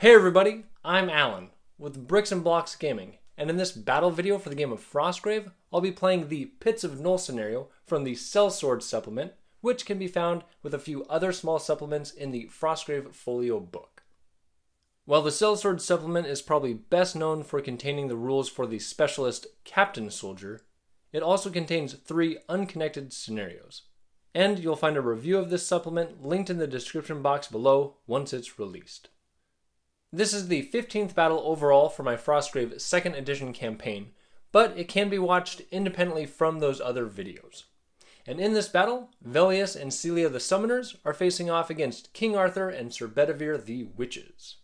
Hey everybody, I'm Alan with Bricks and Blocks Gaming, and in this battle video for the game of Frostgrave, I'll be playing the Pits of Null scenario from the Sellsword supplement, which can be found with a few other small supplements in the Frostgrave Folio book. While the Sellsword supplement is probably best known for containing the rules for the specialist Captain Soldier, it also contains 3 unconnected scenarios. And you'll find a review of this supplement linked in the description box below once it's released. This is the 15th battle overall for my Frostgrave 2nd edition campaign, but it can be watched independently from those other videos. And in this battle, Velius and Celia the Summoners are facing off against King Arthur and Sir Bedevere the Witches.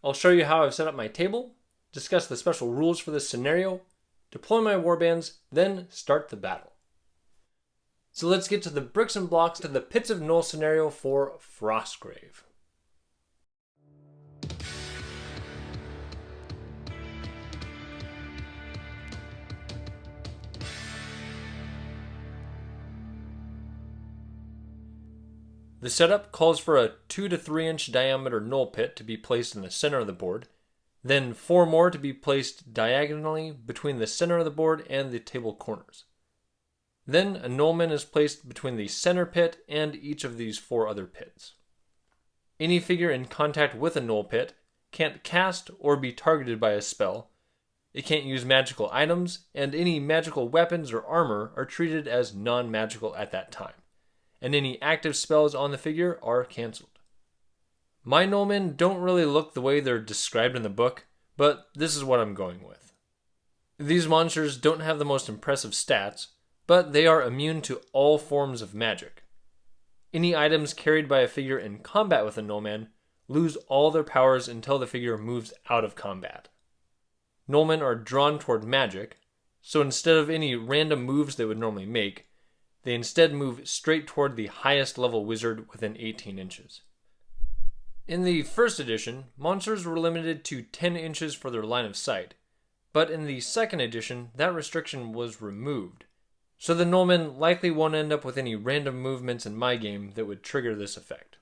I'll show you how I've set up my table, discuss the special rules for this scenario, deploy my warbands, then start the battle. So let's get to the bricks and blocks to the Pits of Null scenario for Frostgrave. The setup calls for a 2 to 3 inch diameter null pit to be placed in the center of the board, then 4 more to be placed diagonally between the center of the board and the table corners. Then a Nullman is placed between the center pit and each of these 4 other pits. Any figure in contact with a null pit can't cast or be targeted by a spell, it can't use magical items, and any magical weapons or armor are treated as non-magical at that time, and any active spells on the figure are cancelled. My Nullmen don't really look the way they're described in the book, but this is what I'm going with. These monsters don't have the most impressive stats, but they are immune to all forms of magic. Any items carried by a figure in combat with a Nullman lose all their powers until the figure moves out of combat. Nullmen are drawn toward magic, so instead of any random moves they would normally make, they instead move straight toward the highest level wizard within 18 inches. In the first edition, monsters were limited to 10 inches for their line of sight, but in the second edition, that restriction was removed, so the Nullmen likely won't end up with any random movements in my game that would trigger this effect.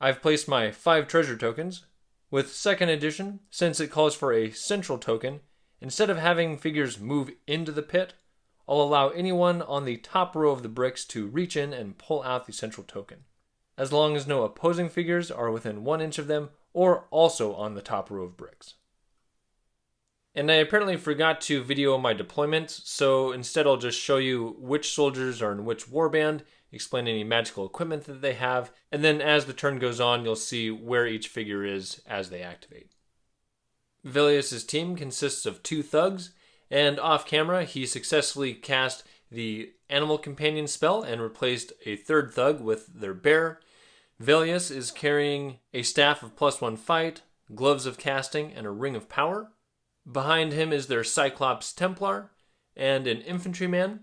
I've placed my 5 treasure tokens. With second edition, since it calls for a central token, instead of having figures move into the pit, I'll allow anyone on the top row of the bricks to reach in and pull out the central token, as long as no opposing figures are within 1 inch of them or also on the top row of bricks. And I apparently forgot to video my deployments, so instead I'll just show you which soldiers are in which warband, explain any magical equipment that they have, and then as the turn goes on you'll see where each figure is as they activate. Velius' team consists of 2 thugs, and off camera he successfully cast the Animal Companion spell and replaced a 3rd thug with their bear. Velius is carrying a staff of +1 fight, gloves of casting, and a ring of power. Behind him is their Cyclops Templar and an infantryman.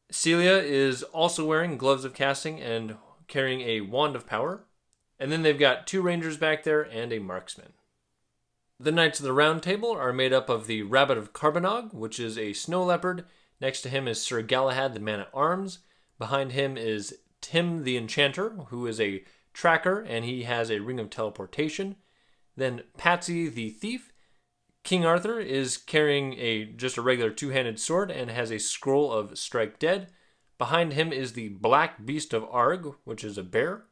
Celia is also wearing gloves of casting and carrying a wand of power. And then they've got 2 rangers back there and a marksman. The Knights of the Round Table are made up of the Rabbit of Carbonog, which is a snow leopard. Next to him is Sir Galahad, the Man-at-Arms. Behind him is Tim the Enchanter, who is a tracker, and he has a ring of teleportation. Then Patsy the Thief. King Arthur is carrying just a regular 2-handed sword and has a scroll of Strike Dead. Behind him is the Black Beast of Arg, which is a bear.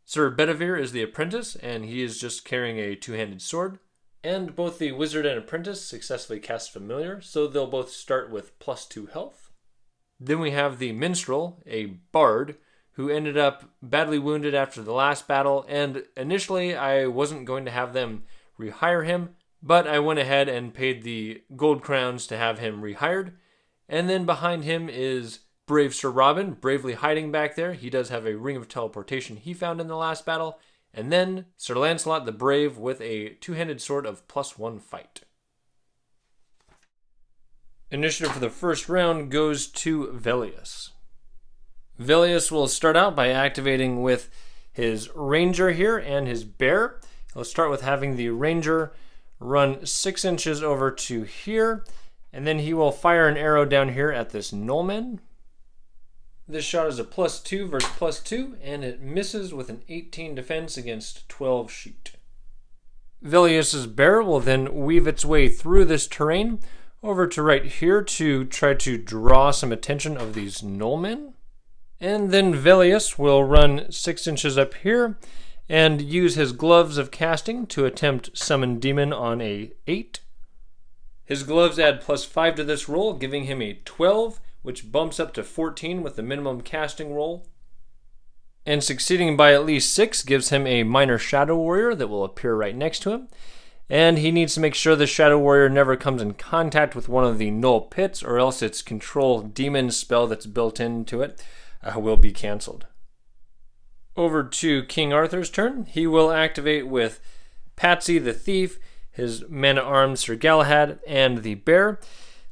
Sir Bedevere is the apprentice, and he is just carrying a 2-handed sword. And both the wizard and apprentice successfully cast familiar, so they'll both start with +2 health. Then we have the minstrel, a bard, who ended up badly wounded after the last battle, and initially I wasn't going to have them rehire him, but I went ahead and paid the gold crowns to have him rehired. And then behind him is brave Sir Robin, bravely hiding back there. He does have a ring of teleportation he found in the last battle. And then Sir Lancelot the Brave with a 2-handed sword of +1 fight. Initiative for the first round goes to Velius. Velius will start out by activating with his ranger here and his bear. He'll start with having the ranger run 6 inches over to here, and then he will fire an arrow down here at this Nullman. This shot is a +2 versus +2, and it misses with an 18 defense against 12 sheet. Velius's bear will then weave its way through this terrain over to right here to try to draw some attention of these Nullmen. And then Velius will run 6 inches up here and use his gloves of casting to attempt summon demon on a 8. His gloves add +5 to this roll, giving him a 12, which bumps up to 14 with the minimum casting roll. And succeeding by at least 6 gives him a minor Shadow Warrior that will appear right next to him. And he needs to make sure the Shadow Warrior never comes in contact with one of the Null pits, or else its control demon spell that's built into it will be cancelled. Over to King Arthur's turn. He will activate with Patsy the Thief, his man-at-arms Sir Galahad, and the bear,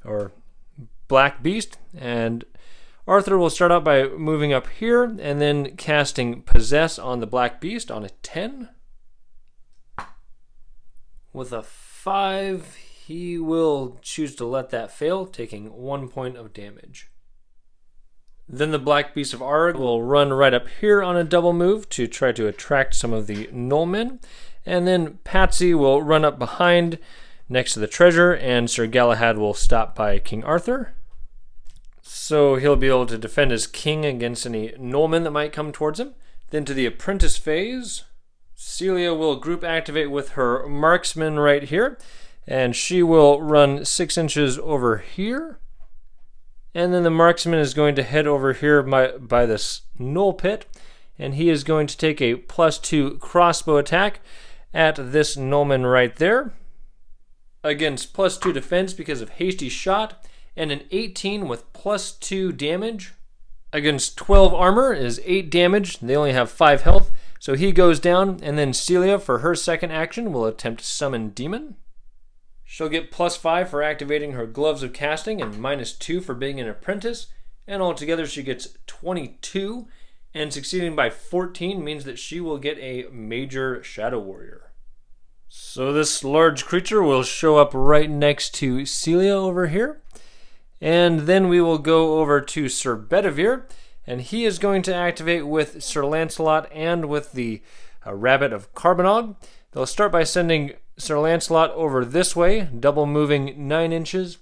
or Black Beast. And Arthur will start out by moving up here and then casting Possess on the Black Beast on a 10. With a 5, he will choose to let that fail, taking 1 point of damage. Then the Black Beast of Arg will run right up here on a double move to try to attract some of the Nullmen. And then Patsy will run up behind next to the treasure, and Sir Galahad will stop by King Arthur. So he'll be able to defend his king against any Nullmen that might come towards him. Then to the apprentice phase, Celia will group activate with her marksman right here, and she will run 6 inches over here. And then the marksman is going to head over here by this Null pit, and he is going to take a +2 crossbow attack at this Nullman right there, against +2 defense because of hasty shot, and an 18 with +2 damage. Against 12 armor is 8 damage. They only have 5 health, so he goes down, and then Celia, for her second action, will attempt Summon Demon. She'll get +5 for activating her Gloves of Casting and -2 for being an apprentice, and altogether she gets 22, and succeeding by 14 means that she will get a Major Shadow Warrior. So this large creature will show up right next to Celia over here. And then we will go over to Sir Bedevere, and he is going to activate with Sir Lancelot and with the Rabbit of Carbonog. They'll start by sending Sir Lancelot over this way, double moving 9 inches,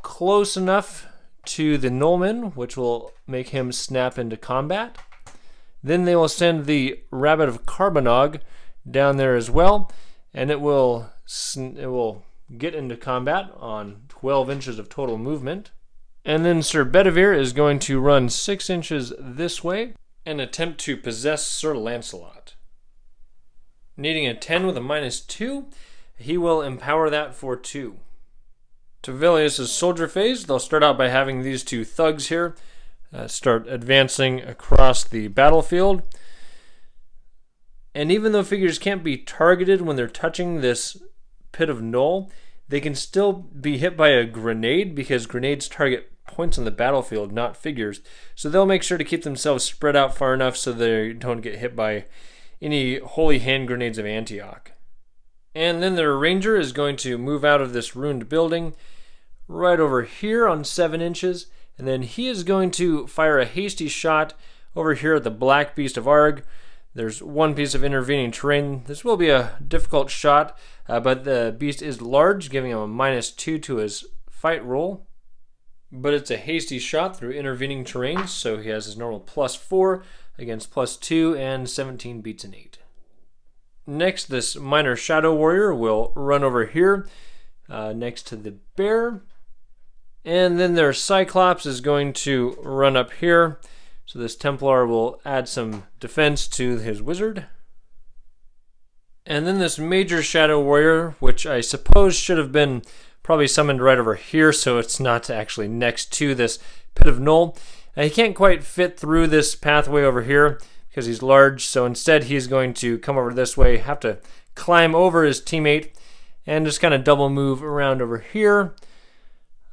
close enough to the Nullman, which will make him snap into combat. Then they will send the Rabbit of Carbonog down there as well, and it will get into combat on 12 inches of total movement. And then Sir Bedevere is going to run 6 inches this way and attempt to possess Sir Lancelot. Needing a 10 with a -2, he will empower that for 2. To Velius' soldier phase, they'll start out by having these 2 thugs here start advancing across the battlefield. And even though figures can't be targeted when they're touching this Pit of Null, they can still be hit by a grenade because grenades target points on the battlefield, not figures. So they'll make sure to keep themselves spread out far enough so they don't get hit by any holy hand grenades of Antioch. And then their ranger is going to move out of this ruined building right over here on 7 inches, and then he is going to fire a hasty shot over here at the Black Beast of Arg. There's 1 piece of intervening terrain. This will be a difficult shot, but the beast is large, giving him a -2 to his fight roll. But it's a hasty shot through intervening terrain, so he has his normal +4 against +2, and 17 beats an 8. Next, this minor Shadow Warrior will run over here next to the bear. And then their Cyclops is going to run up here. So this Templar will add some defense to his wizard. And then this Major Shadow Warrior, which I suppose should have been probably summoned right over here, so it's not actually next to this Pit of Null. He can't quite fit through this pathway over here because he's large, so instead he's going to come over this way, have to climb over his teammate, and just kind of double move around over here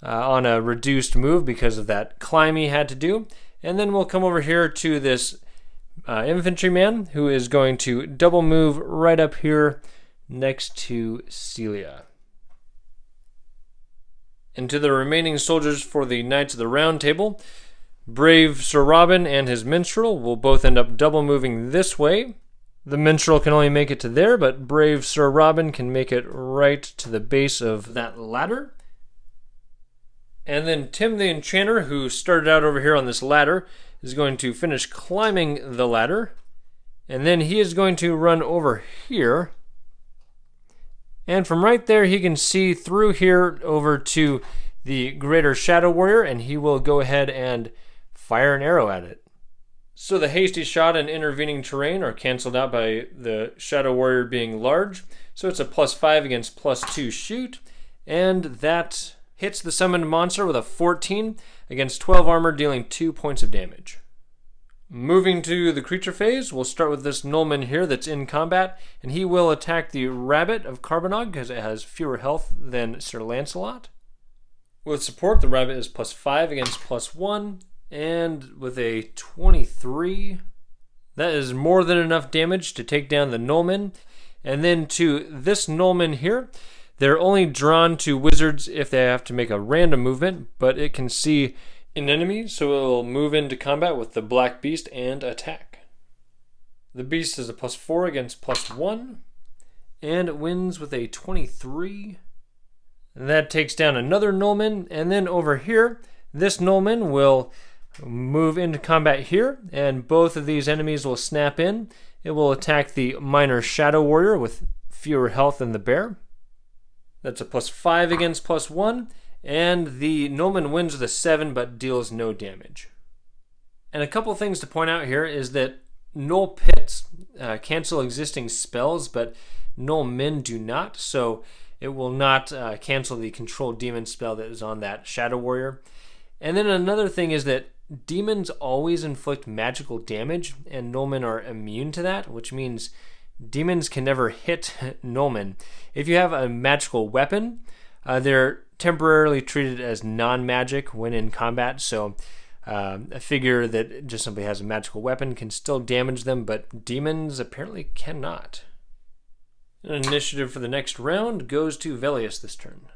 on a reduced move because of that climb he had to do. And then we'll come over here to this infantryman who is going to double move right up here next to Celia. And to the remaining soldiers for the Knights of the Round Table, brave Sir Robin and his minstrel will both end up double moving this way. The minstrel can only make it to there, but brave Sir Robin can make it right to the base of that ladder. And then Tim the Enchanter, who started out over here on this ladder, is going to finish climbing the ladder. And then he is going to run over here. And from right there, he can see through here over to the Greater Shadow Warrior, and he will go ahead and fire an arrow at it. So the hasty shot and intervening terrain are canceled out by the Shadow Warrior being large. So it's a +5 against +2 shoot. And that hits the summoned monster with a 14 against 12 armor, dealing 2 points of damage. Moving to the creature phase, we'll start with this Nullman here that's in combat. And he will attack the Rabbit of Carbonog because it has fewer health than Sir Lancelot. With support, the Rabbit is +5 against +1. And with a 23, that is more than enough damage to take down the Nullmen. And then to this Nullman here, they're only drawn to wizards if they have to make a random movement, but it can see an enemy, so it will move into combat with the Black Beast and attack. The Beast is a +4 against +1, and it wins with a 23. That takes down another Nullman, and then over here, this Nullman will move into combat here, and both of these enemies will snap in. It will attack the Minor Shadow Warrior with fewer health than the bear. That's a +5 against +1, and the Nullman wins with a 7 but deals no damage. And a couple things to point out here is that Null Pits cancel existing spells, but Nullmen do not, so it will not cancel the Control Demon spell that is on that Shadow Warrior. And then another thing is that demons always inflict magical damage, and Nullmen are immune to that, which means demons can never hit Nullmen. If you have a magical weapon, they're temporarily treated as non-magic when in combat, so a figure that just simply has a magical weapon can still damage them, but demons apparently cannot. An initiative for the next round goes to Velius this turn.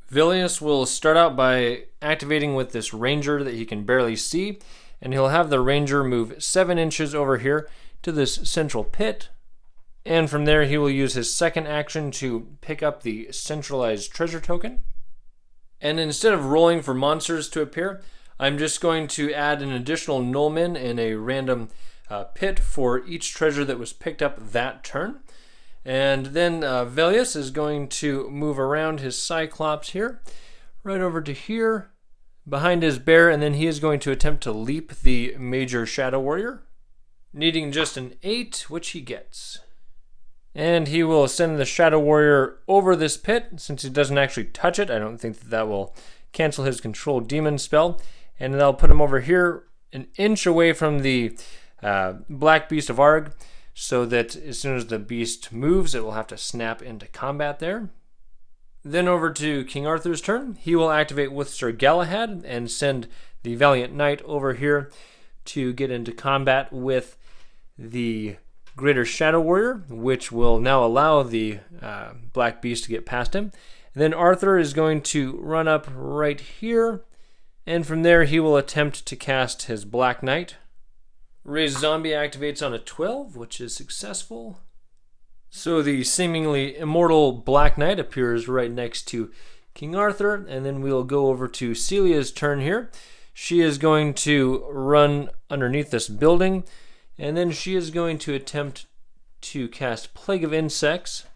Velius will start out by activating with this ranger that he can barely see, and he'll have the ranger move 7 inches over here to this central pit, and from there he will use his second action to pick up the centralized treasure token. And instead of rolling for monsters to appear, I'm just going to add an additional Nullman in a random pit for each treasure that was picked up that turn. And then Velius is going to move around his Cyclops here, right over to here, behind his bear, and then he is going to attempt to leap the Major Shadow Warrior, needing just an 8, which he gets. And he will send the Shadow Warrior over this pit. Since he doesn't actually touch it, I don't think that will cancel his Control Demon spell. And that'll put him over here an inch away from the Black Beast of Arg, so that as soon as the beast moves, it will have to snap into combat there. Then over to King Arthur's turn. He will activate with Sir Galahad and send the Valiant Knight over here to get into combat with the Greater Shadow Warrior, which will now allow the Black Beast to get past him. And then Arthur is going to run up right here, and from there he will attempt to cast his Black Knight. Raise Zombie activates on a 12, which is successful. So the seemingly immortal Black Knight appears right next to King Arthur, and then we'll go over to Celia's turn here. She is going to run underneath this building, and then she is going to attempt to cast Plague of Insects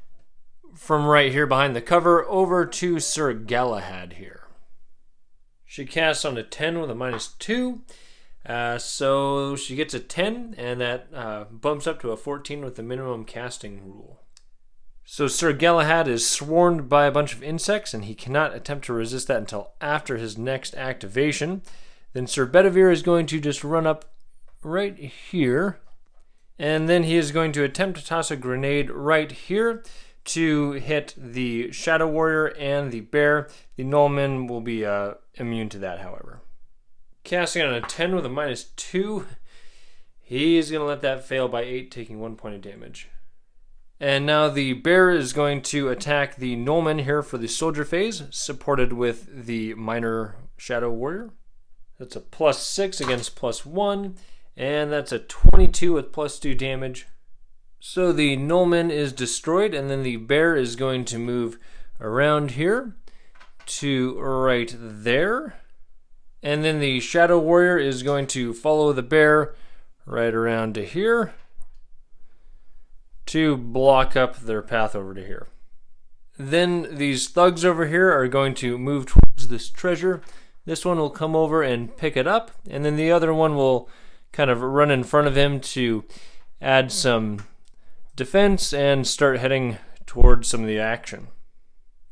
from right here behind the cover over to Sir Galahad here. She casts on a 10 with a -2. So she gets a 10, and that bumps up to a 14 with the minimum casting rule. So Sir Galahad is swarmed by a bunch of insects, and he cannot attempt to resist that until after his next activation. Then Sir Bedevere is going to just run up right here, and then he is going to attempt to toss a grenade right here to hit the Shadow Warrior and the bear. The Nullmen will be immune to that, however. Casting on a 10 with a -2, he's going to let that fail by 8, taking 1 point of damage. And now the bear is going to attack the Nullmen here for the soldier phase, supported with the Minor Shadow Warrior. That's a +6 against +1, and that's a 22 with +2 damage. So the Nullman is destroyed, and then the bear is going to move around here to right there. And then the Shadow Warrior is going to follow the bear right around to here to block up their path over to here. Then these thugs over here are going to move towards this treasure. This one will come over and pick it up, and then the other one will kind of run in front of him to add some defense and start heading towards some of the action.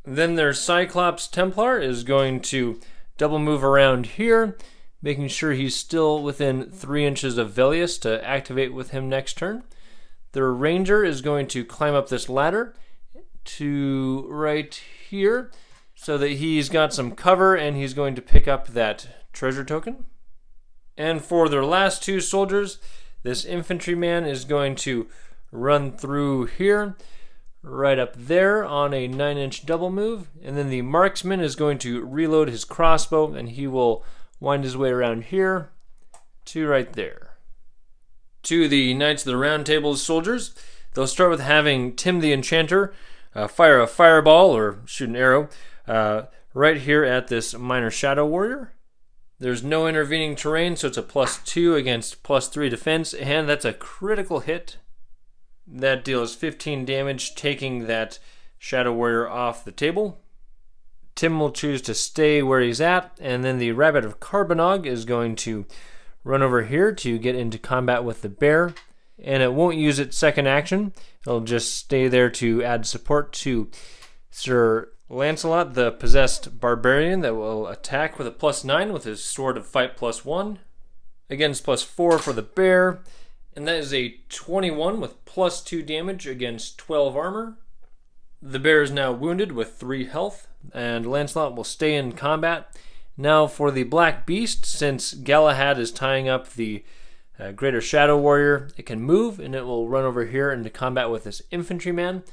Then their Cyclops Templar is going to double move around here, making sure he's still within 3 inches of Velius to activate with him next turn. Their Ranger is going to climb up this ladder to right here so that he's got some cover, and he's going to pick up that treasure token. And for their last 2 soldiers, this infantryman is going to run through here, right up there on a 9-inch double move, and then the marksman is going to reload his crossbow, and he will wind his way around here to right there. To the Knights of the Round Table's soldiers, they'll start with having Tim the Enchanter fire a fireball or shoot an arrow right here at this minor Shadow Warrior. There's no intervening terrain, so it's a +2 against +3 defense, and that's a critical hit. That deals 15 damage, taking that Shadow Warrior off the table. Tim will choose to stay where he's at, and then the Rabbit of Carbonog is going to run over here to get into combat with the bear, and it won't use its second action. It'll just stay there to add support to Sir Lancelot, the possessed barbarian, that will attack with a +9 with his Sword of Fight +1 against +4 for the bear. And that is a 21 with +2 damage against 12 armor. The bear is now wounded with 3 health, and Lancelot will stay in combat. Now for the Black Beast, since Galahad is tying up the Greater Shadow Warrior, it can move, and it will run over here into combat with this infantryman.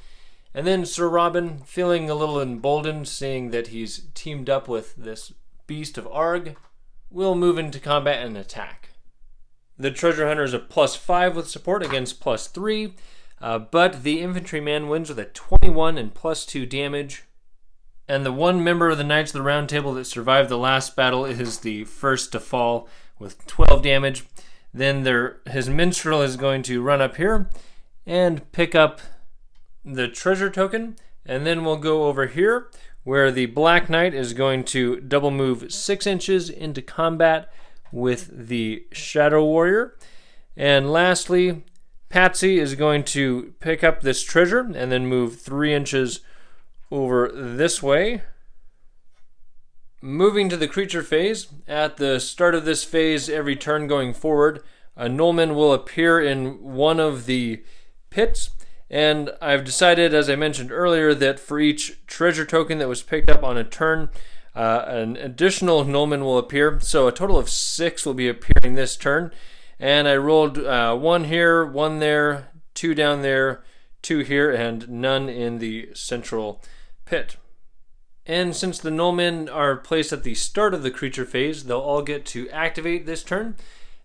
And then Sir Robin, feeling a little emboldened, seeing that he's teamed up with this Beast of Arg, will move into combat and attack. The Treasure Hunter is a +5 with support against +3, but the infantryman wins with a 21 and +2 damage. And the one member of the Knights of the Round Table that survived the last battle is the first to fall with 12 damage. Then his minstrel is going to run up here and pick up the treasure token, and then we'll go over here where the Black Knight is going to double move 6 inches into combat with the Shadow Warrior. And lastly, Patsy is going to pick up this treasure and then move 3 inches over this way. Moving to the creature phase, at the start of this phase, every turn going forward, a Nullman will appear in one of the pits. And I've decided, as I mentioned earlier, that for each treasure token that was picked up on a turn, an additional Nullman will appear. So a total of 6 will be appearing this turn. And I rolled 1 here, 1 there, 2 down there, 2 here, and none in the central pit. And since the Nullmen are placed at the start of the creature phase, they'll all get to activate this turn.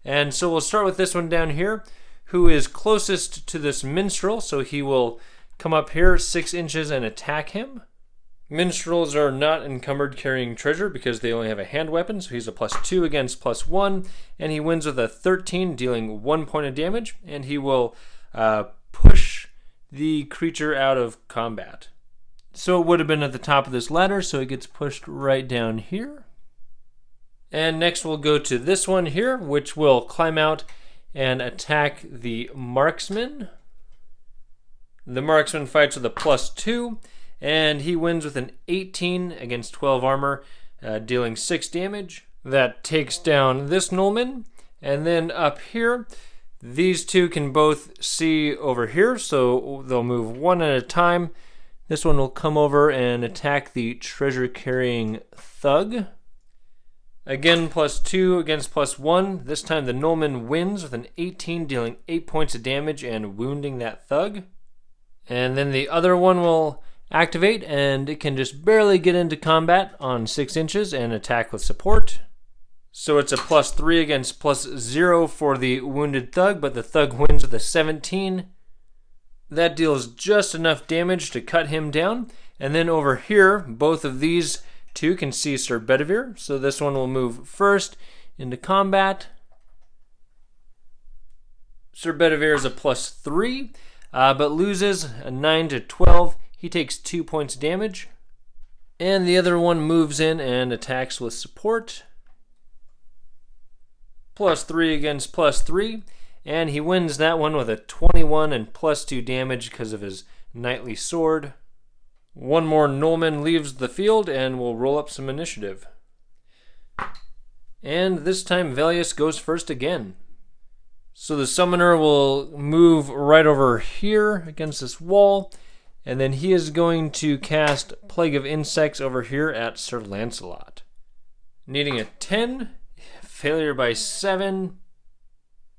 And so we'll start with this one down here, who is closest to this minstrel, so he will come up here 6 inches and attack him. Minstrels are not encumbered carrying treasure because they only have a hand weapon, so he's a +2 against +1, and he wins with a 13, dealing 1 point of damage, and he will push the creature out of combat. So it would have been at the top of this ladder, so it gets pushed right down here. And next we'll go to this one here, which will climb out and attack the marksman. The marksman fights with a +2, and he wins with an 18 against 12 armor, dealing 6 damage. That takes down this Nullman. And then up here, these two can both see over here, so they'll move one at a time. This one will come over and attack the treasure-carrying thug. Again, +2 against +1. This time the Nullman wins with an 18, dealing 8 points of damage and wounding that thug. And then the other one will activate, and it can just barely get into combat on 6 inches and attack with support. So it's a +3 against +0 for the wounded thug, but the thug wins with a 17. That deals just enough damage to cut him down. And then over here, both of these two can see Sir Bedevere. So this one will move first into combat. Sir Bedevere is a +3, but loses a 9 to 12. He takes 2 points damage. And the other one moves in and attacks with support. +3 against +3. And he wins that one with a 21 and +2 damage because of his knightly sword. One more Nullman leaves the field and will roll up some initiative. And this time Velius goes first again. So the summoner will move right over here against this wall, and then he is going to cast Plague of Insects over here at Sir Lancelot. Needing a 10, failure by 7.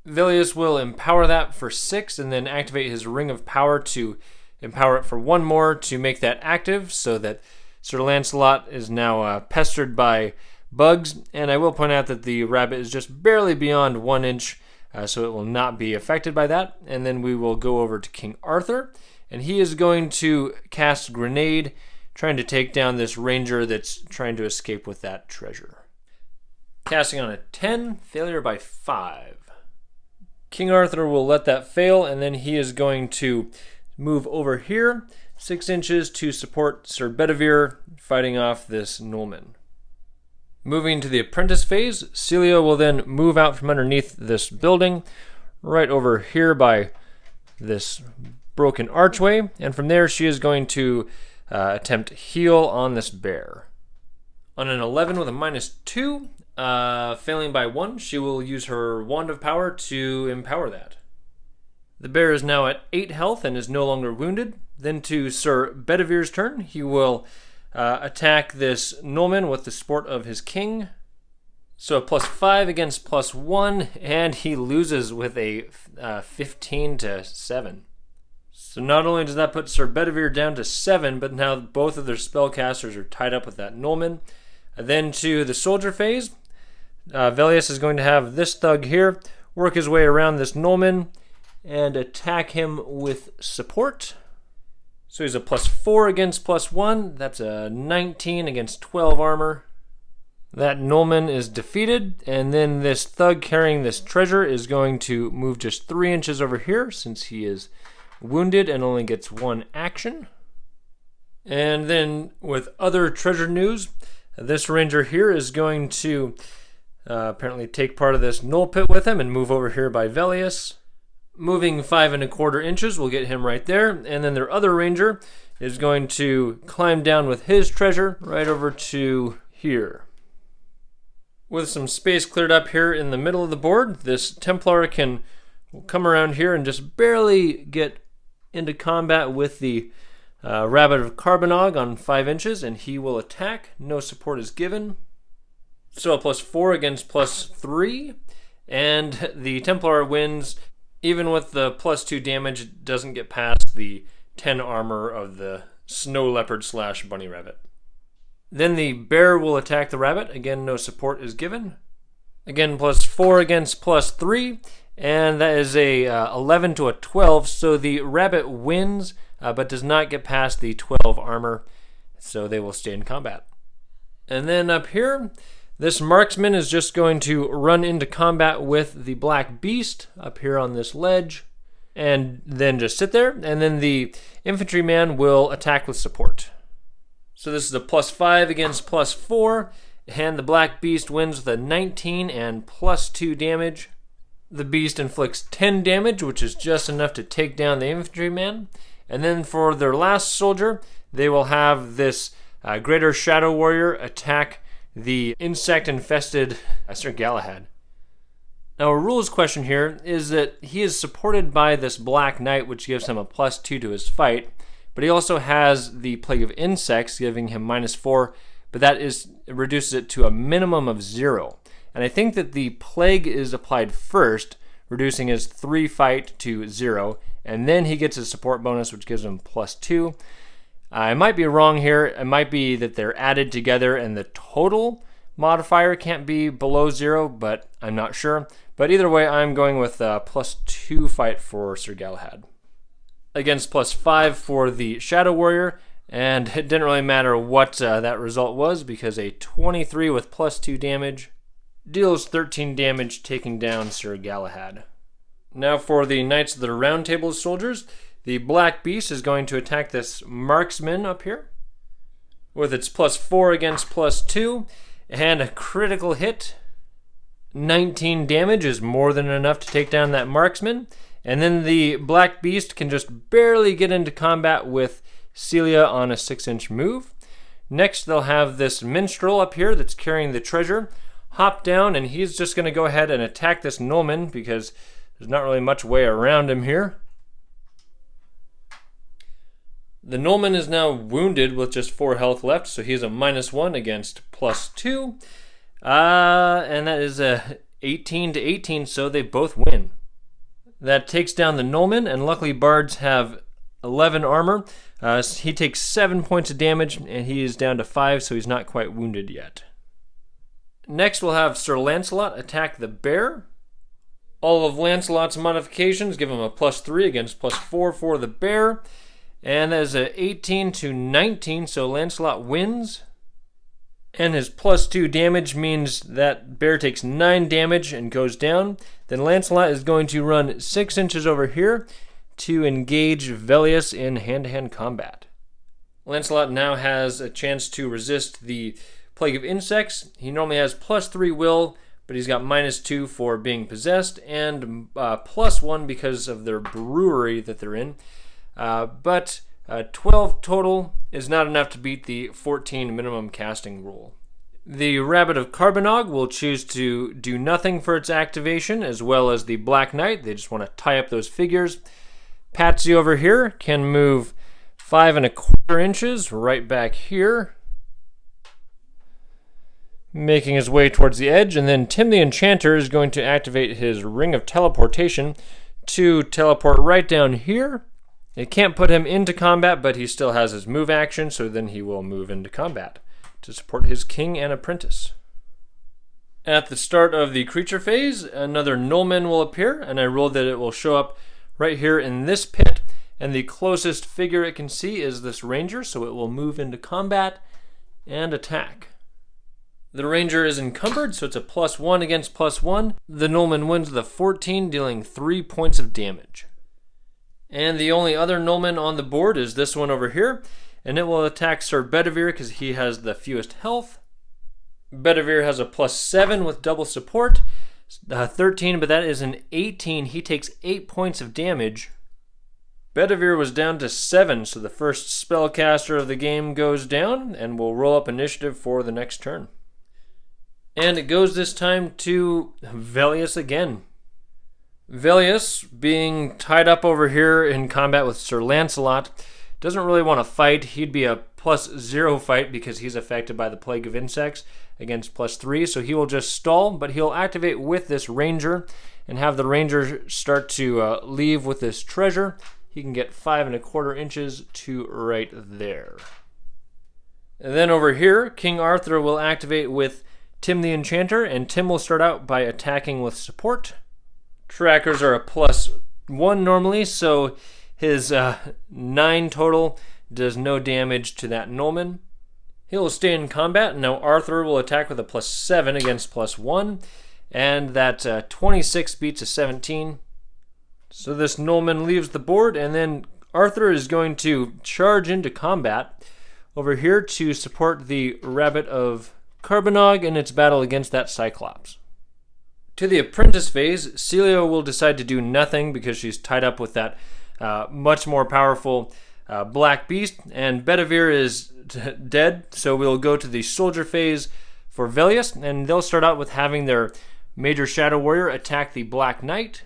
Velius will empower that for 6 and then activate his Ring of Power to empower it for 1 more to make that active, so that Sir Lancelot is now pestered by bugs. And I will point out that the rabbit is just barely beyond 1 inch, so it will not be affected by that. And then we will go over to King Arthur, and he is going to cast Grenade, trying to take down this ranger that's trying to escape with that treasure. Casting on a 10, failure by 5. King Arthur will let that fail, and then he is going to move over here 6 inches to support Sir Bedevere fighting off this Nullman. Moving to the apprentice phase, Celia will then move out from underneath this building right over here by this broken archway, and from there she is going to attempt heal on this bear. On an 11 with a -2, failing by 1, she will use her Wand of Power to empower that. The bear is now at 8 health and is no longer wounded. Then to Sir Bedevere's turn, he will attack this Nullman with the support of his king. So a +5 against +1, and he loses with a 15 to 7. So not only does that put Sir Bedevere down to 7, but now both of their spellcasters are tied up with that Nullman. Then to the soldier phase, Velius is going to have this thug here work his way around this Nullman and attack him with support. So he's a +4 against +1. That's a 19 against 12 armor. That Nullman is defeated, and then this thug carrying this treasure is going to move just 3 inches over here since he is wounded and only gets 1 action. And then with other treasure news, this ranger here is going to apparently take part of this Null pit with him and move over here by Velius. Moving 5 1/4 inches will get him right there, and then their other ranger is going to climb down with his treasure right over to here. With some space cleared up here in the middle of the board, this Templar can come around here and just barely get into combat with the Rabbit of Carbonog on 5 inches, and he will attack. No support is given. So a +4 against +3, and the Templar wins. Even with the +2 damage, it doesn't get past the 10 armor of the Snow Leopard / Bunny Rabbit. Then the bear will attack the rabbit. Again, no support is given. Again, +4 against +3, and that is a 11 to a 12. So the rabbit wins, but does not get past the 12 armor, so they will stay in combat. And then up here, this marksman is just going to run into combat with the black beast up here on this ledge, and then just sit there, and then the infantryman will attack with support. So this is a +5 against +4, and the black beast wins with a 19 and +2 damage. The beast inflicts 10 damage, which is just enough to take down the infantryman. And then for their last soldier, they will have this Greater Shadow Warrior attack the insect-infested Sir Galahad. Now a rules question here is that he is supported by this Black Knight, which gives him a +2 to his fight, but he also has the Plague of Insects, giving him -4, but that reduces it to a minimum of 0. And I think that the Plague is applied first, reducing his 3 fight to 0, and then he gets his support bonus, which gives him +2. I might be wrong here. It might be that they're added together and the total modifier can't be below 0, but I'm not sure. But either way, I'm going with a +2 fight for Sir Galahad. against +5 for the Shadow Warrior, and it didn't really matter what that result was because a 23 with +2 damage deals 13 damage, taking down Sir Galahad. Now for the Knights of the Round Table soldiers, the Black Beast is going to attack this marksman up here with its +4 against +2, and a critical hit. 19 damage is more than enough to take down that marksman, and then the Black Beast can just barely get into combat with Celia on a 6-inch move. Next, they'll have this minstrel up here that's carrying the treasure hop down, and he's just going to go ahead and attack this Nullman because there's not really much way around him here. The Nullman is now wounded with just 4 health left, so he's a -1 against +2. And that is a 18 to 18, so they both win. That takes down the Nullman, and luckily bards have 11 armor. He takes 7 points of damage, and he is down to 5, so he's not quite wounded yet. Next, we'll have Sir Lancelot attack the bear. All of Lancelot's modifications give him a +3 against +4 for the bear. And that is a 18 to 19, so Lancelot wins. And his +2 damage means that bear takes 9 damage and goes down. Then Lancelot is going to run 6 inches over here to engage Velius in hand-to-hand combat. Lancelot now has a chance to resist the Plague of Insects. He normally has +3 will, but he's got -2 for being possessed, and +1 because of their brewery that they're in. But 12 total is not enough to beat the 14 minimum casting rule. The Rabbit of Carbonog will choose to do nothing for its activation, as well as the Black Knight. They just want to tie up those figures. Patsy over here can move 5 1/4 inches right back here, making his way towards the edge. And then Tim the Enchanter is going to activate his Ring of Teleportation to teleport right down here. It can't put him into combat, but he still has his move action, so then he will move into combat to support his king and apprentice. At the start of the creature phase, another Nullman will appear, and I rolled that it will show up right here in this pit, and the closest figure it can see is this ranger, so it will move into combat and attack. The ranger is encumbered, so it's a +1 against +1. The Nullman wins with a 14, dealing 3 points of damage. And the only other Nullman on the board is this one over here, and it will attack Sir Bedevere because he has the fewest health. Bedevere has a +7 with double support, 13, but that is an 18. He takes 8 points of damage. Bedevere was down to 7, so the first spellcaster of the game goes down, and will roll up initiative for the next turn. And it goes this time to Velius again. Velius, being tied up over here in combat with Sir Lancelot, doesn't really want to fight. He'd be a +0 fight because he's affected by the Plague of Insects against +3, so he will just stall, but he'll activate with this ranger and have the ranger start to leave with this treasure. He can get 5 1/4 inches to right there. And then over here, King Arthur will activate with Tim the Enchanter, and Tim will start out by attacking with support. Trackers are a +1 normally, so his 9 total does no damage to that Nullman. He'll stay in combat, and now Arthur will attack with a +7 against +1, and that 26 beats a 17. So this Nullman leaves the board, and then Arthur is going to charge into combat over here to support the Rabbit of Carbonog in its battle against that Cyclops. To the apprentice phase, Celia will decide to do nothing because she's tied up with that much more powerful Black Beast, and Bedevere is dead, so we'll go to the soldier phase for Velius, and they'll start out with having their Major Shadow Warrior attack the Black Knight.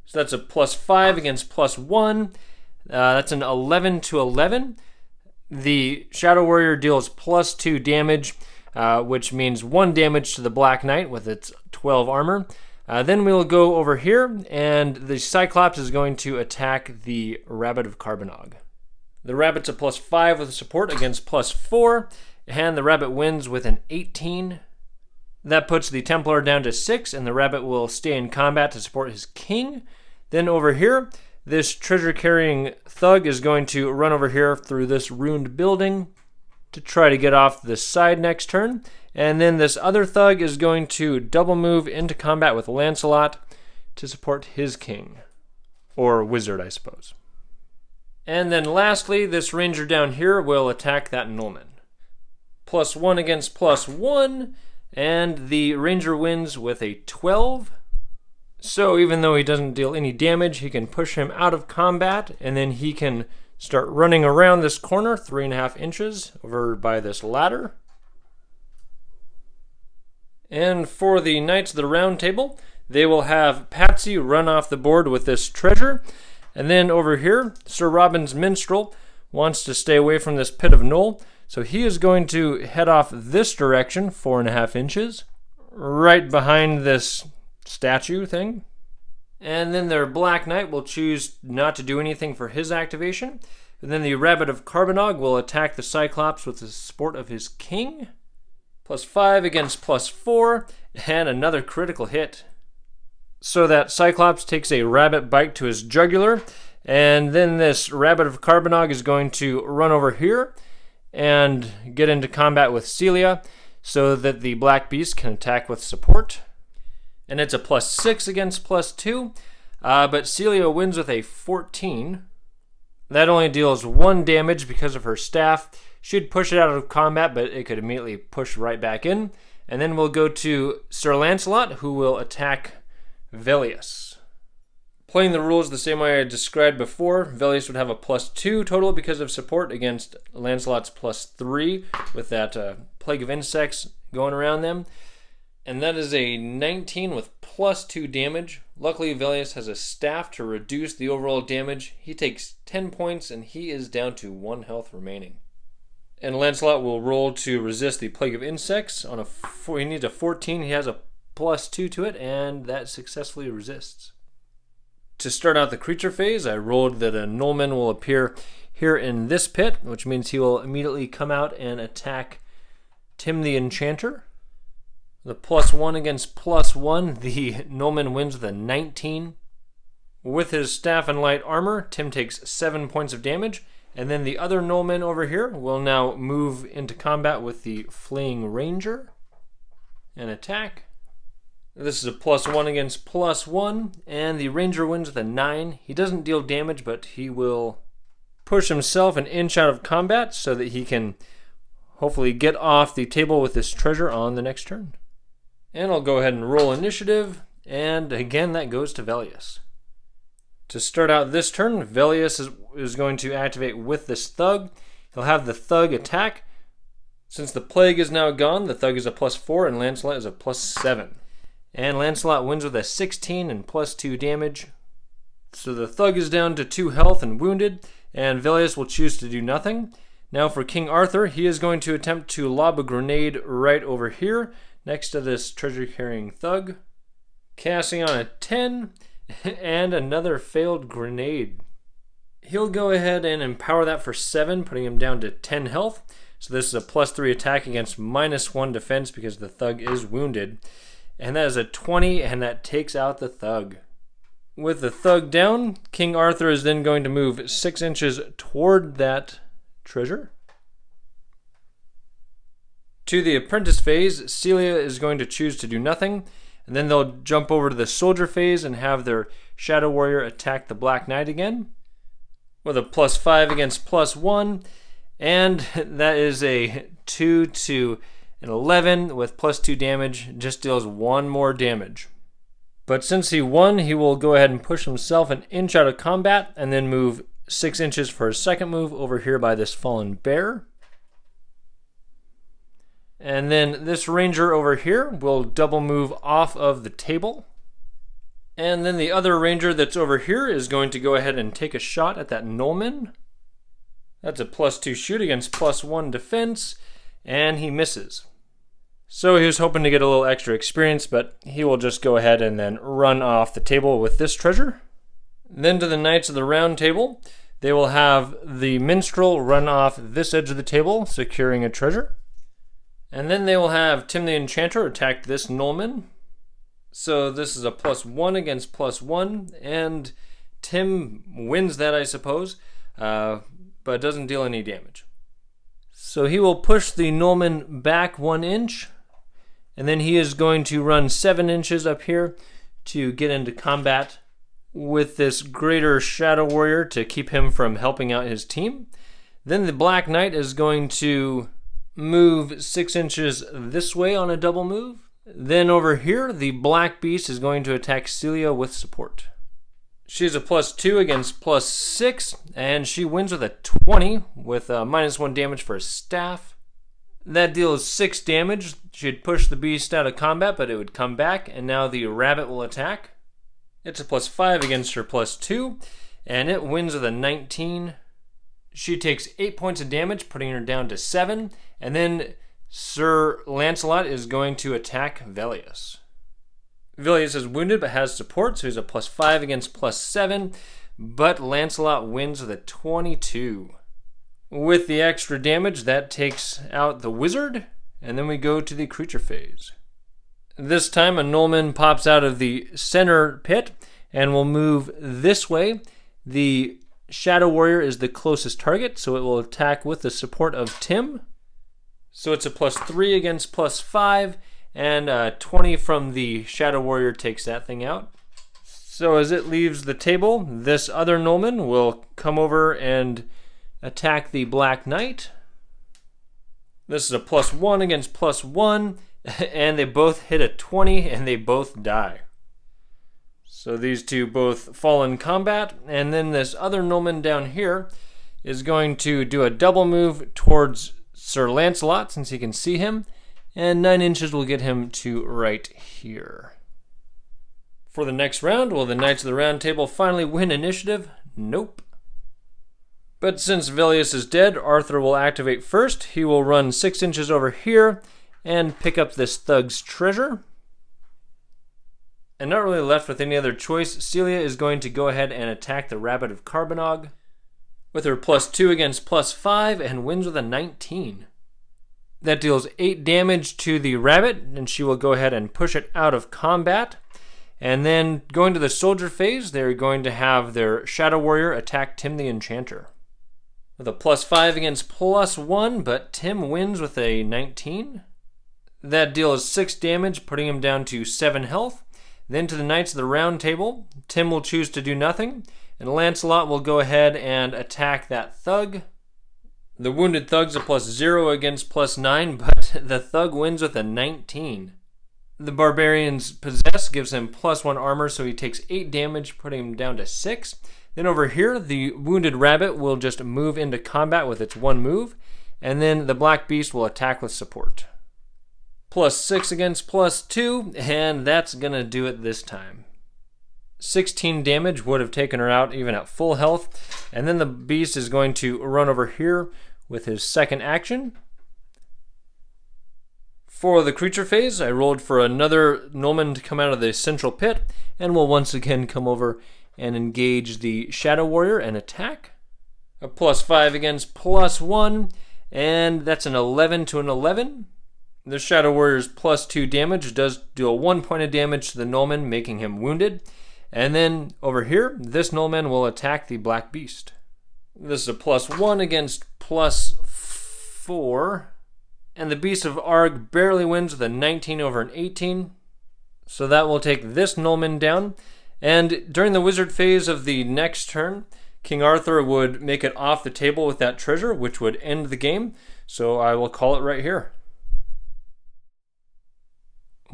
So that's a +5 against +1. That's an 11 to 11. The Shadow Warrior deals +2 damage, which means 1 damage to the Black Knight with its 12 armor. Then we'll go over here, and the Cyclops is going to attack the Rabbit of Carbonog. The Rabbit's a +5 with support against +4, and the Rabbit wins with an 18. That puts the Templar down to 6, and the Rabbit will stay in combat to support his king. Then over here, this treasure-carrying thug is going to run over here through this ruined building to try to get off the side next turn. And then this other thug is going to double move into combat with Lancelot to support his king. Or wizard, I suppose. And then lastly, this ranger down here will attack that Nullman. +1 against +1, and the ranger wins with a 12. So even though he doesn't deal any damage, he can push him out of combat, and then he can start running around this corner 3.5 inches over by this ladder. And for the Knights of the Round Table, they will have Patsy run off the board with this treasure. And then over here, Sir Robin's Minstrel wants to stay away from this pit of Null. So he is going to head off this direction 4.5 inches, right behind this statue thing. And then their Black Knight will choose not to do anything for his activation. And then the Rabbit of Carbonog will attack the Cyclops with the support of his king. +5 against +4, and another critical hit. So that Cyclops takes a rabbit bite to his jugular, and then this Rabbit of Carbonog is going to run over here and get into combat with Celia so that the Black Beast can attack with support. And it's a +6 against +2, but Celia wins with a 14. That only deals 1 damage because of her staff. She'd push it out of combat, but it could immediately push right back in. And then we'll go to Sir Lancelot, who will attack Velius. Playing the rules the same way I described before, Velius would have a +2 total because of support against Lancelot's +3 with that Plague of Insects going around them. And that is a 19 with +2 damage. Luckily, Velius has a staff to reduce the overall damage. He takes 10 points and he is down to 1 health remaining. And Lancelot will roll to resist the Plague of Insects. He needs a 14. He has a +2 to it, and that successfully resists. To start out the creature phase, I rolled that a Nullman will appear here in this pit, which means he will immediately come out and attack Tim the Enchanter. The +1 against +1, the Nullman wins with a 19. With his staff and light armor, Tim takes 7 points of damage, and then the other Nullman over here will now move into combat with the Fleeing Ranger and attack. This is a +1 against +1, and the Ranger wins with a 9. He doesn't deal damage, but he will push himself an inch out of combat so that he can hopefully get off the table with this treasure on the next turn. And I'll go ahead and roll initiative, and again that goes to Velius. To start out this turn, Velius is going to activate with this thug. He'll have the thug attack. Since the plague is now gone, the thug is a +4 and Lancelot is a +7. And Lancelot wins with a 16 and +2 damage. So the thug is down to 2 health and wounded, and Velius will choose to do nothing. Now for King Arthur, he is going to attempt to lob a grenade right over here next to this treasure-carrying thug. Casting on a 10, and another failed grenade. He'll go ahead and empower that for 7, putting him down to 10 health. So this is a +3 attack against -1 defense because the thug is wounded. And that is a 20, and that takes out the thug. With the thug down, King Arthur is then going to move 6 inches toward that treasure. To the apprentice phase, Celia is going to choose to do nothing, and then they'll jump over to the soldier phase and have their Shadow Warrior attack the Black Knight again with a +5 against +1, and that is a 2 to an 11 with +2 damage, just deals 1 more damage. But since he won, he will go ahead and push himself an inch out of combat and then move 6 inches for his second move over here by this fallen bear. And then this ranger over here will double move off of the table. And then the other ranger that's over here is going to go ahead and take a shot at that Nullman. That's a +2 shoot against +1 defense, and he misses. So he was hoping to get a little extra experience, but he will just go ahead and then run off the table with this treasure. Then to the Knights of the Round Table, they will have the Minstrel run off this edge of the table, securing a treasure. And then they will have Tim the Enchanter attack this Nullman. So this is a +1 against +1, and Tim wins that, I suppose, but doesn't deal any damage. So he will push the Nullmen back 1 inch, and then he is going to run 7 inches up here to get into combat with this greater Shadow Warrior to keep him from helping out his team. Then the Black Knight is going to move 6 inches this way on a double move. Then over here, the Black Beast is going to attack Celia with support. She's a +2 against +6, and she wins with a 20 with -1 damage for a staff. That deals 6 damage. She'd push the beast out of combat, but it would come back, and now the rabbit will attack. It's a +5 against her +2, and it wins with a 19. She takes 8 points of damage, putting her down to 7, and then Sir Lancelot is going to attack Velius. Velius is wounded but has support, so he's a +5 against +7, but Lancelot wins with a 22. With the extra damage, that takes out the wizard, and then we go to the creature phase. This time, a Nullman pops out of the center pit and will move this way. The Shadow Warrior is the closest target, so it will attack with the support of Tim. So it's a +3 against +5, and 20 from the Shadow Warrior takes that thing out. So as it leaves the table, this other Nullman will come over and attack the Black Knight. This is a +1 against +1, and they both hit a 20, and they both die. So these two both fall in combat, and then this other Nullman down here is going to do a double move towards Sir Lancelot, since he can see him, and 9 inches will get him to right here. For the next round, will the Knights of the Round Table finally win initiative? Nope. But since Velius is dead, Arthur will activate first. He will run 6 inches over here and pick up this thug's treasure. And not really left with any other choice, Celia is going to go ahead and attack the Rabbit of Carbonog with her +2 against +5 and wins with a 19. That deals 8 damage to the rabbit, and she will go ahead and push it out of combat. And then going to the soldier phase, they're going to have their Shadow Warrior attack Tim the Enchanter with a +5 against +1, but Tim wins with a 19. That deals 6 damage, putting him down to 7 health. Then to the Knights of the Round Table, Tim will choose to do nothing, and Lancelot will go ahead and attack that thug. The wounded thug's a +0 against +9, but the thug wins with a 19. The Barbarian's Possess gives him +1 armor, so he takes 8 damage, putting him down to 6. Then over here, the wounded rabbit will just move into combat with its 1 move, and then the Black Beast will attack with support. +6 against +2, and that's going to do it this time. 16 damage would have taken her out even at full health, and then the beast is going to run over here with his second action. For the creature phase, I rolled for another Nullman to come out of the central pit, and will once again come over and engage the Shadow Warrior and attack. A +5 against +1, and that's an 11 to an 11. The Shadow Warrior's +2 damage does deal 1 point of damage to the Nullman, making him wounded. And then over here, this Nullman will attack the Black Beast. This is a +1 against +4. And the Beast of Arg barely wins with a 19 over an 18. So that will take this Nullman down. And during the wizard phase of the next turn, King Arthur would make it off the table with that treasure, which would end the game. So I will call it right here.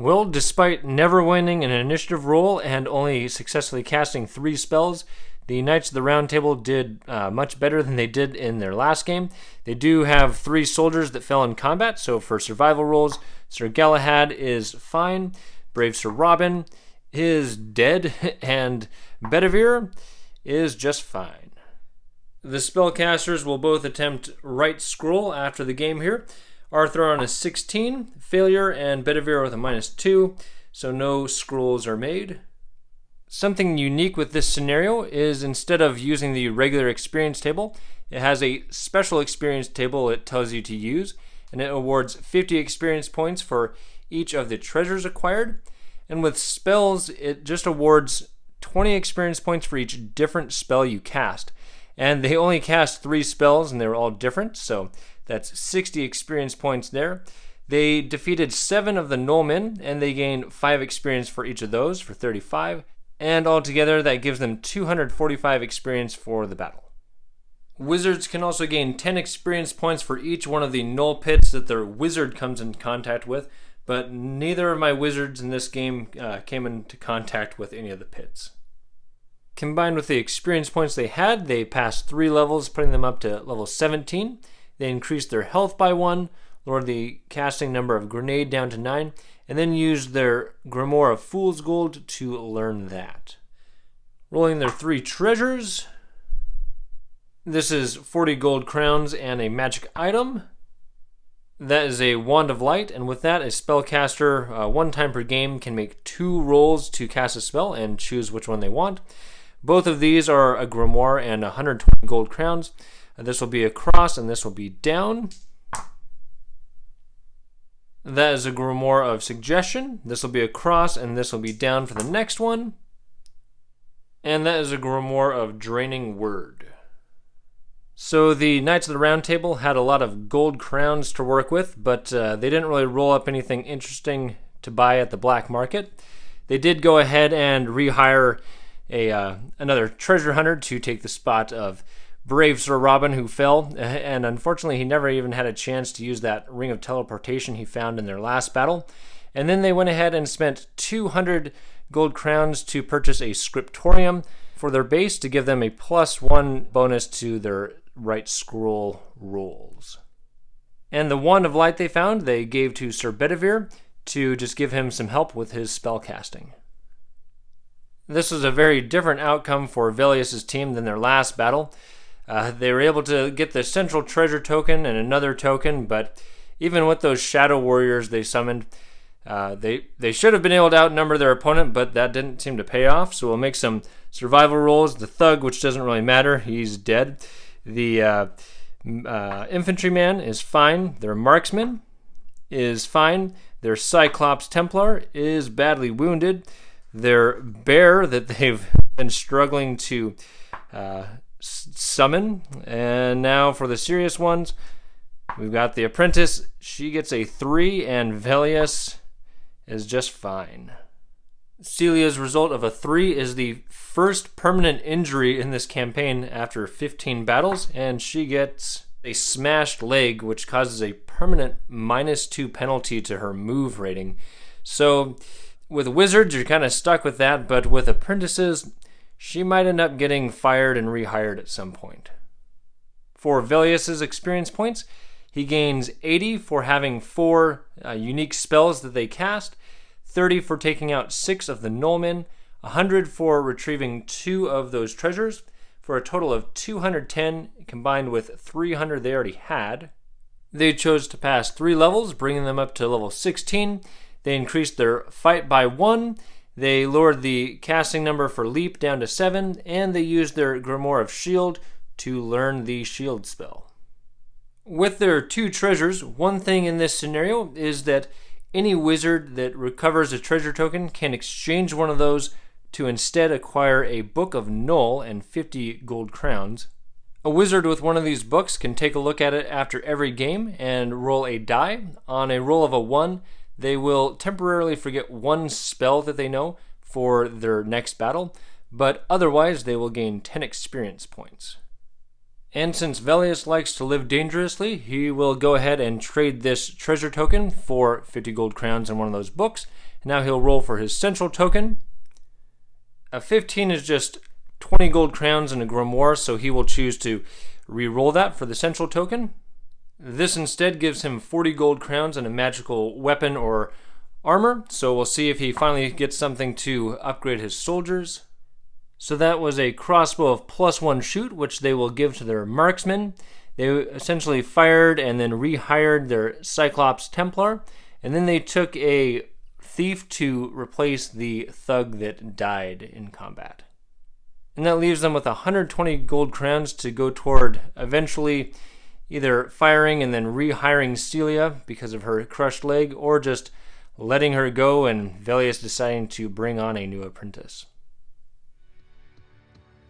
Well, despite never winning an initiative roll and only successfully casting 3 spells, the Knights of the Round Table did much better than they did in their last game. They do have 3 soldiers that fell in combat, so for survival rolls, Sir Galahad is fine, Brave Sir Robin is dead, and Bedevere is just fine. The spellcasters will both attempt Right Scroll after the game here. Arthur on a 16, failure, and Bedevere with a -2, so no scrolls are made. Something unique with this scenario is instead of using the regular experience table, it has a special experience table it tells you to use, and it awards 50 experience points for each of the treasures acquired. And with spells, it just awards 20 experience points for each different spell you cast. And they only cast 3 spells, and they were all different, so that's 60 experience points there. They defeated 7 of the Nullmen, and they gained 5 experience for each of those, for 35. And altogether, that gives them 245 experience for the battle. Wizards can also gain 10 experience points for each one of the Null pits that their wizard comes in contact with, but neither of my wizards in this game came into contact with any of the pits. Combined with the experience points they had, they passed 3 levels, putting them up to level 17. They increased their health by 1, lowered the casting number of grenade down to 9, and then used their Grimoire of Fool's Gold to learn that. Rolling their 3 treasures. This is 40 gold crowns and a magic item. That is a Wand of Light, and with that, a spellcaster, 1 time per game, can make 2 rolls to cast a spell and choose which one they want. Both of these are a Grimoire and 120 gold crowns. This will be across and this will be down. That is a Grimoire of Suggestion. This will be across and this will be down for the next one. And that is a Grimoire of Draining Word. So the Knights of the Round Table had a lot of gold crowns to work with, but they didn't really roll up anything interesting to buy at the black market. They did go ahead and rehire another treasure hunter to take the spot of brave Sir Robin, who fell, and unfortunately he never even had a chance to use that ring of teleportation he found in their last battle. And then they went ahead and spent 200 gold crowns to purchase a scriptorium for their base to give them a +1 bonus to their right scroll rolls. And the Wand of Light they found, they gave to Sir Bedevere to just give him some help with his spell casting. This was a very different outcome for Velius' team than their last battle. They were able to get the central treasure token and another token, but even with those shadow warriors they summoned, they should have been able to outnumber their opponent, but that didn't seem to pay off. So we'll make some survival rolls. The thug, which doesn't really matter, he's dead. The infantryman is fine. Their marksman is fine. Their Cyclops Templar is badly wounded. Their bear that they've been struggling to summon. And now for the serious ones, we've got the apprentice. She gets a 3, and Velius is just fine. Celia's result of a 3 is the first permanent injury in this campaign after 15 battles, and she gets a smashed leg, which causes a permanent -2 penalty to her move rating. So with wizards, you're kind of stuck with that, but with apprentices, she might end up getting fired and rehired at some point. For Velius' experience points, he gains 80 for having 4 unique spells that they cast, 30 for taking out 6 of the Nullmen, 100 for retrieving 2 of those treasures, for a total of 210 combined with 300 they already had. They chose to pass 3 levels, bringing them up to level 16. They increased their fight by 1, they lowered the casting number for leap down to 7, and they used their Grimoire of Shield to learn the shield spell. With their 2 treasures, one thing in this scenario is that any wizard that recovers a treasure token can exchange one of those to instead acquire a book of Null and 50 gold crowns. A wizard with one of these books can take a look at it after every game and roll a die. On a roll of a 1, they will temporarily forget 1 spell that they know for their next battle, but otherwise they will gain 10 experience points. And since Velius likes to live dangerously, he will go ahead and trade this treasure token for 50 gold crowns and one of those books. Now he'll roll for his central token. A 15 is just 20 gold crowns and a grimoire, so he will choose to re-roll that for the central token. This instead gives him 40 gold crowns and a magical weapon or armor, so we'll see if he finally gets something to upgrade his soldiers. So that was a crossbow of +1 shoot, which they will give to their marksmen. They essentially fired and then rehired their Cyclops Templar, and then they took a thief to replace the thug that died in combat. And that leaves them with 120 gold crowns to go toward eventually either firing and then rehiring Celia because of her crushed leg, or just letting her go and Velius deciding to bring on a new apprentice.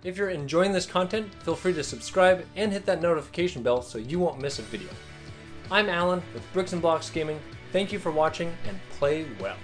If you're enjoying this content, feel free to subscribe and hit that notification bell so you won't miss a video. I'm Alan with Bricks and Blocks Gaming. Thank you for watching and play well.